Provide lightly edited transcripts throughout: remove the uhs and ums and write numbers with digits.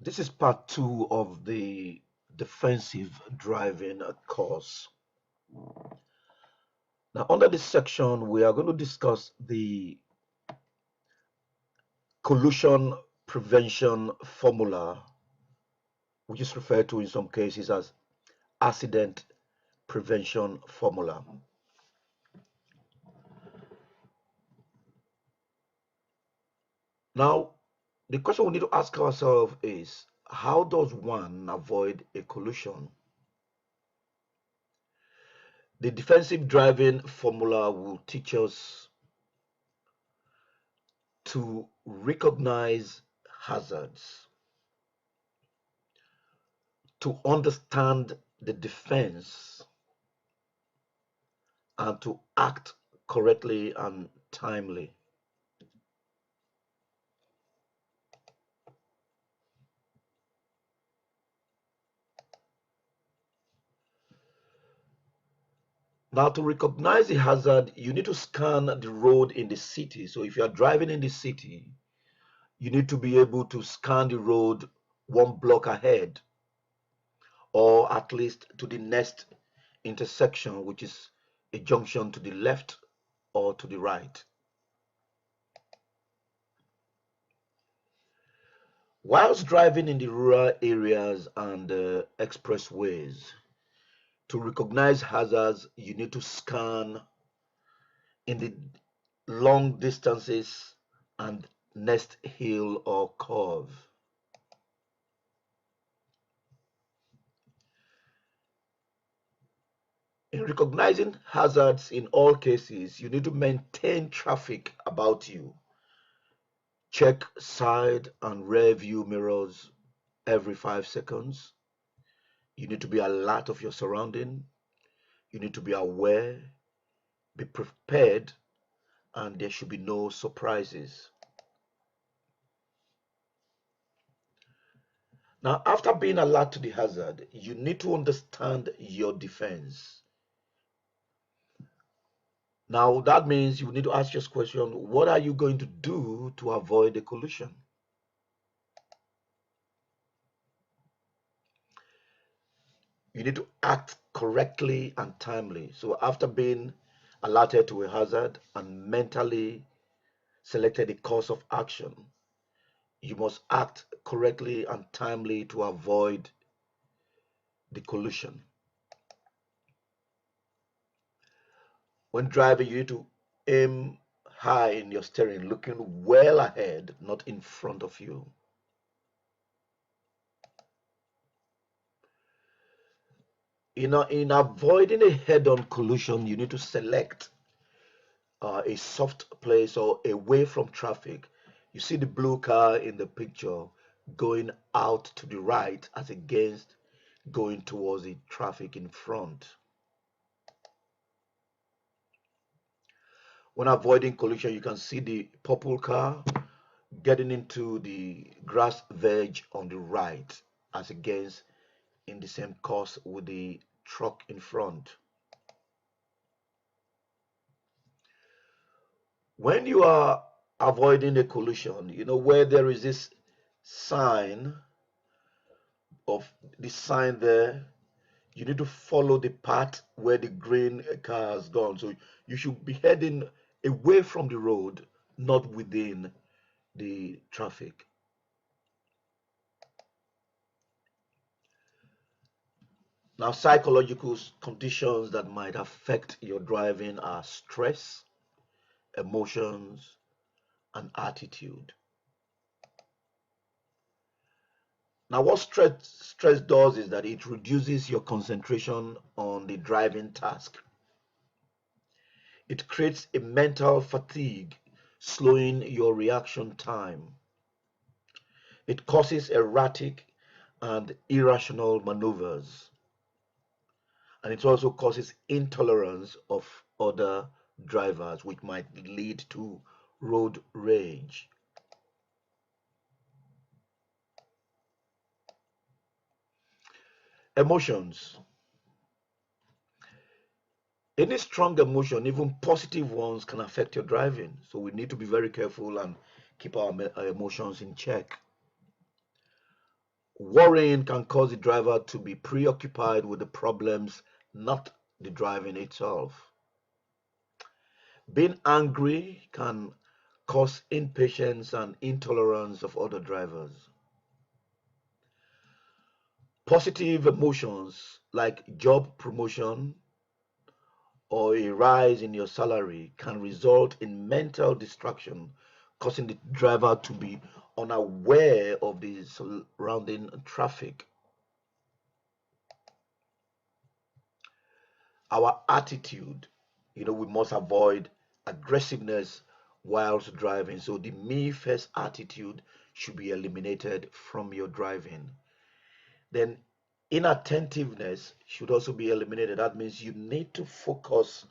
This is part 2 of the defensive driving course. Now, under this section, we are going to discuss the collision prevention formula, which is referred to in some cases as accident prevention formula. Now, the question we need to ask ourselves is, how does one avoid a collision? The defensive driving formula will teach us to recognize hazards, to understand the defense, and to act correctly and timely. Now, to recognize the hazard, you need to scan the road in the city. So if you are driving in the city, you need to be able to scan the road one block ahead, or at least to the next intersection, which is a junction to the left or to the right. Whilst driving in the rural areas and expressways, to recognize hazards, you need to scan in the long distances and next hill or curve. In recognizing hazards in all cases, you need to maintain traffic about you. Check side and rear view mirrors every 5 seconds. You need to be alert of your surrounding. You need to be aware, be prepared, and there should be no surprises. Now, after being alert to the hazard, you need to understand your defense. Now, that means you need to ask yourself question, what are you going to do to avoid a collision? You need to act correctly and timely. So after being alerted to a hazard and mentally selected a course of action, you must act correctly and timely to avoid the collision. When driving, you need to aim high in your steering, looking well ahead, not in front of you. In avoiding a head-on collision, you need to select a soft place or away from traffic. You see the blue car in the picture going out to the right as against going towards the traffic in front. When avoiding collision, you can see the purple car getting into the grass veg on the right as against in the same course with the truck in front. When you are avoiding a collision, you know where there is this sign there, you need to follow the path where the green car has gone. So you should be heading away from the road, not within the traffic. Now, psychological conditions that might affect your driving are stress, emotions, and attitude. Now, what stress does is that it reduces your concentration on the driving task. It creates a mental fatigue, slowing your reaction time. It causes erratic and irrational maneuvers. And it also causes intolerance of other drivers, which might lead to road rage. Emotions. Any strong emotion, even positive ones, can affect your driving. So we need to be very careful and keep our emotions in check. Worrying can cause the driver to be preoccupied with the problems, not the driving itself. Being angry can cause impatience and intolerance of other drivers. Positive emotions like job promotion or a rise in your salary can result in mental distraction, causing the driver to be unaware of the surrounding traffic. Our attitude, we must avoid aggressiveness whilst driving. So the me first attitude should be eliminated from your driving. Then inattentiveness should also be eliminated. That means you need to focus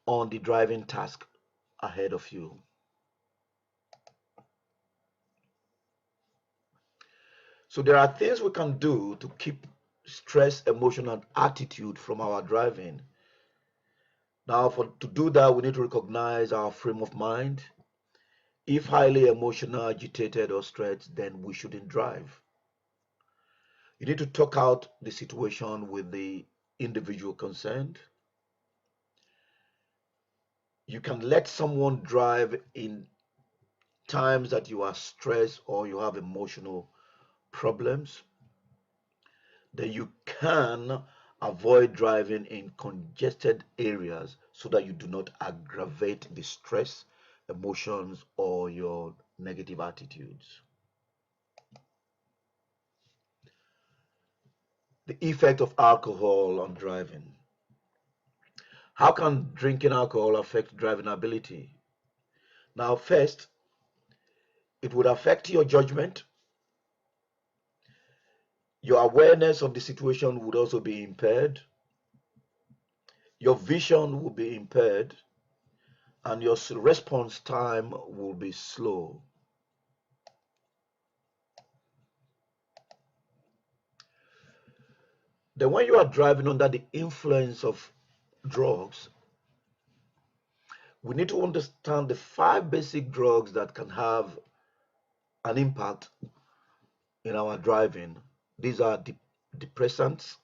on the driving task ahead of you. So there are things we can do to keep stress, emotion, and attitude from our driving. Now, to do that, we need to recognize our frame of mind. If highly emotional, agitated, or stressed, then we shouldn't drive. You need to talk out the situation with the individual concerned. You can let someone drive in times that you are stressed or you have emotional problems. Then you can avoid driving in congested areas so that you do not aggravate the stress, emotions, or your negative attitudes. The effect of alcohol on driving. How can drinking alcohol affect driving ability? Now, first, it would affect your judgment. Your awareness of the situation would also be impaired. Your vision will be impaired, and your response time will be slow. Then, when you are driving under the influence of drugs, we need to understand the 5 basic drugs that can have an impact in our driving. These are depressants,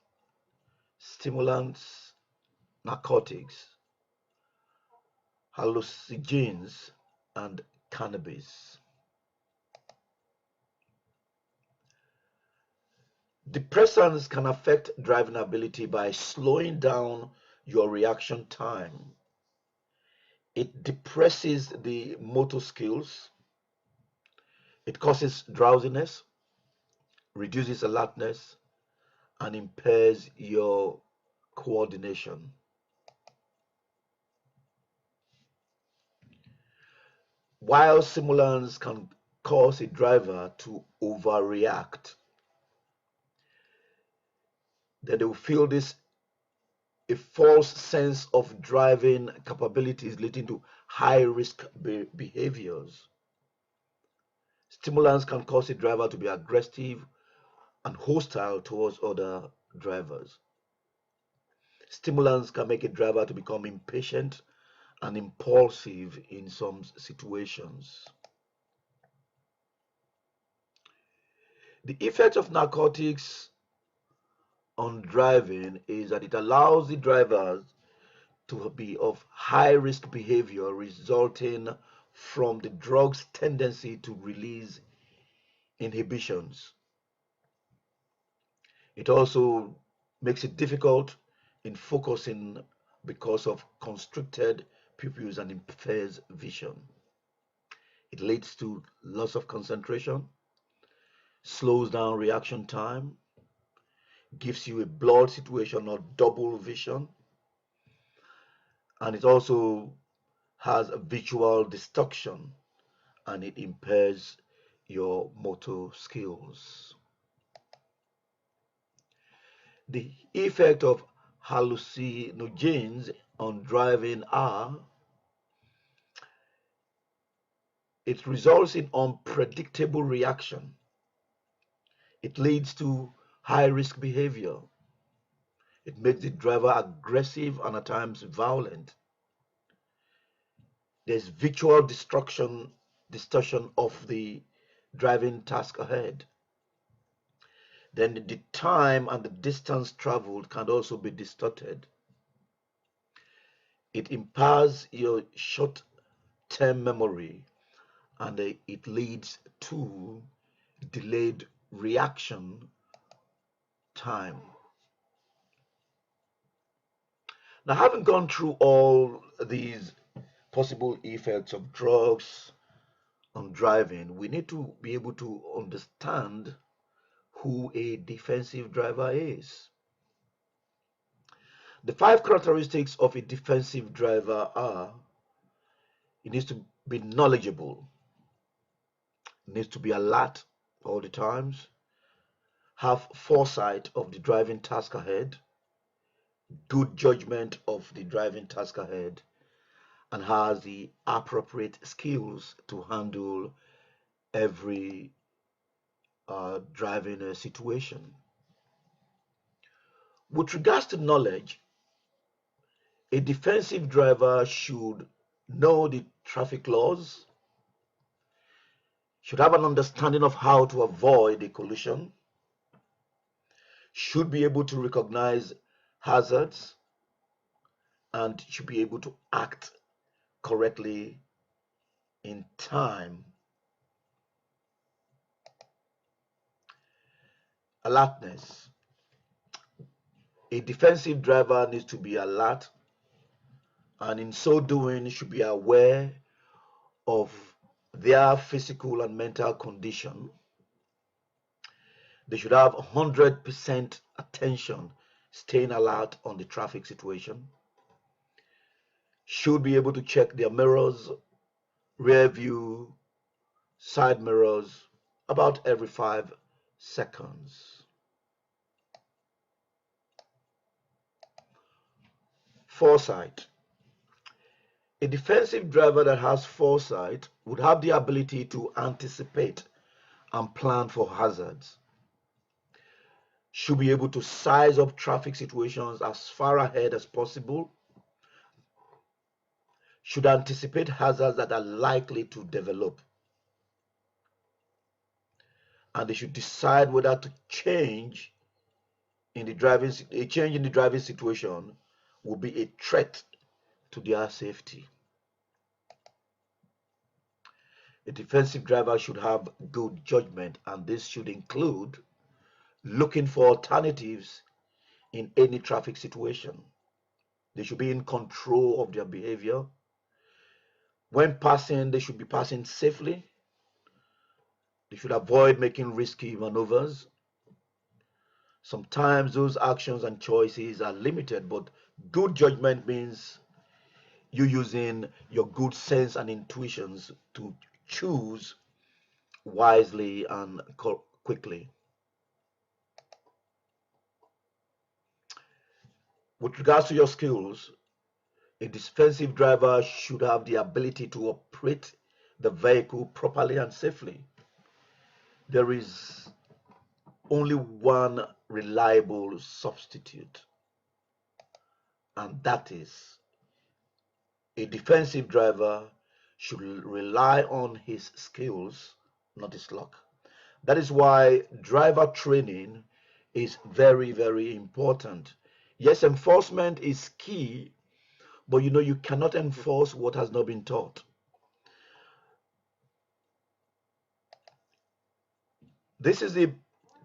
stimulants, narcotics, hallucinogens, and cannabis. Depressants can affect driving ability by slowing down your reaction time. It depresses the motor skills. It causes drowsiness, reduces alertness, and impairs your coordination. While stimulants can cause a driver to overreact, then they will feel a false sense of driving capabilities leading to high risk behaviors. Stimulants can cause a driver to be aggressive and hostile towards other drivers. Stimulants can make a driver to become impatient and impulsive in some situations. The effect of narcotics on driving is that it allows the drivers to be of high risk behavior resulting from the drug's tendency to release inhibitions. It also makes it difficult in focusing because of constricted pupils and impairs vision. It leads to loss of concentration, slows down reaction time, gives you a blurred situation or double vision, and it also has a visual distortion and it impairs your motor skills. The effect of hallucinogens on driving are it results in unpredictable reaction. It leads to high risk behavior. It makes the driver aggressive and at times violent. There's visual distortion of the driving task ahead. then the time and the distance traveled can also be distorted. It impairs your short-term memory, and it leads to delayed reaction time. Now, having gone through all these possible effects of drugs on driving, we need to be able to understand who a defensive driver is. The 5 characteristics of a defensive driver are: he needs to be knowledgeable, needs to be alert all the times, have foresight of the driving task ahead, good judgment of the driving task ahead, and has the appropriate skills to handle every driving situation. With regards to knowledge, a defensive driver should know the traffic laws, should have an understanding of how to avoid a collision, should be able to recognize hazards, and should be able to act correctly in time. Alertness. A defensive driver needs to be alert, and in so doing should be aware of their physical and mental condition. They should have 100% attention, staying alert on the traffic situation. Should be able to check their mirrors, rear view, side mirrors about every 5 seconds. Foresight. A defensive driver that has foresight would have the ability to anticipate and plan for hazards. Should be able to size up traffic situations as far ahead as possible. Should anticipate hazards that are likely to develop. And they should decide whether to change in the driving situation will be a threat to their safety. A defensive driver should have good judgment, and this should include looking for alternatives in any traffic situation. They should be in control of their behavior. When passing, they should be passing safely. They should avoid making risky maneuvers. Sometimes those actions and choices are limited, but good judgment means you using your good sense and intuitions to choose wisely and quickly. With regards to your skills, a defensive driver should have the ability to operate the vehicle properly and safely. There is only one reliable substitute, and that is a defensive driver should rely on his skills, not his luck. That is why driver training is very, very important. Yes, enforcement is key, but you cannot enforce what has not been taught. This is the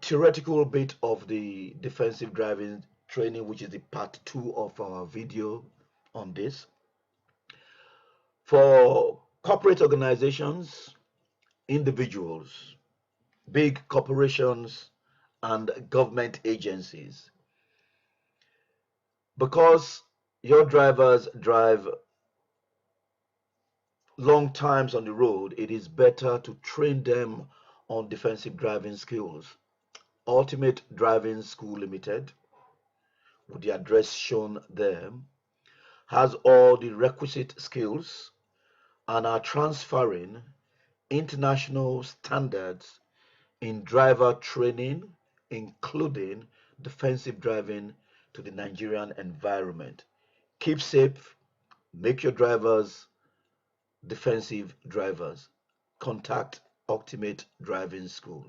theoretical bit of the defensive driving training, which is the part 2 of our video on this. For corporate organizations, individuals, big corporations, and government agencies, because your drivers drive long times on the road, it is better to train them on defensive driving skills. Ultimate Driving School Limited, with the address shown there, has all the requisite skills and are transferring international standards in driver training, including defensive driving, to the Nigerian environment. Keep safe, make your drivers defensive drivers. Contact Ultimate Driving School.